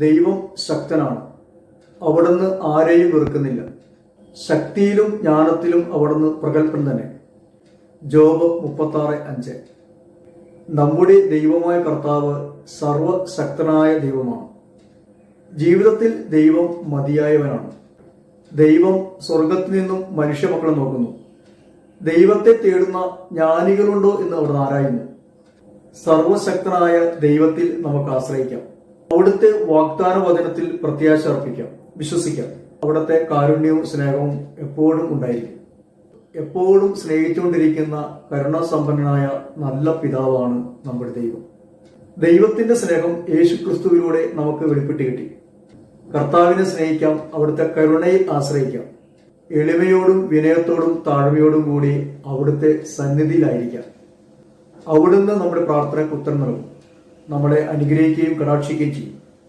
ദൈവം ശക്തനാണ്. അവിടുന്ന് ആരെയും വെറുക്കുന്നില്ല. ശക്തിയിലും ജ്ഞാനത്തിലും അവിടുന്ന് പ്രഗത്ഭൻ തന്നെ. ജോബ് 36:5. നമ്മുടെ ദൈവമായ കർത്താവ് സർവശക്തനായ ദൈവമാണ്. ജീവിതത്തിൽ ദൈവം മതിയായവനാണ്. ദൈവം സ്വർഗത്തിൽ നിന്നും മനുഷ്യമക്കളെ നോക്കുന്നു. ദൈവത്തെ തേടുന്ന ജ്ഞാനികളുണ്ടോ എന്ന് അവർ ആരായുന്നു. സർവശക്തനായ ദൈവത്തിൽ നമുക്ക് ആശ്രയിക്കാം. അവിടുത്തെ വാഗ്ദാന വചനത്തിൽ പ്രത്യാശ അർപ്പിക്കാം, വിശ്വസിക്കാം. അവിടുത്തെ കാരുണ്യവും സ്നേഹവും എപ്പോഴും ഉണ്ടായിരിക്കും. എപ്പോഴും സ്നേഹിച്ചുകൊണ്ടിരിക്കുന്ന കരുണാസമ്പന്നനായ നല്ല പിതാവാണ് നമ്മുടെ ദൈവം. ദൈവത്തിന്റെ സ്നേഹം യേശുക്രിസ്തുവിലൂടെ നമുക്ക് വെളിപ്പെട്ട് കിട്ടി. കർത്താവിനെ സ്നേഹിക്കാം, അവിടുത്തെ കരുണയിൽ ആശ്രയിക്കാം. എളിമയോടും വിനയത്തോടും താഴ്മയോടും കൂടി അവിടുത്തെ സന്നിധിയിലായിരിക്കാം. അവിടുന്ന് നമ്മുടെ പ്രാർത്ഥനയ്ക്ക് ഉത്തരം നൽകും, നമ്മളെ അനുഗ്രഹിക്കുകയും കടാക്ഷിക്കുകയും ചെയ്യും.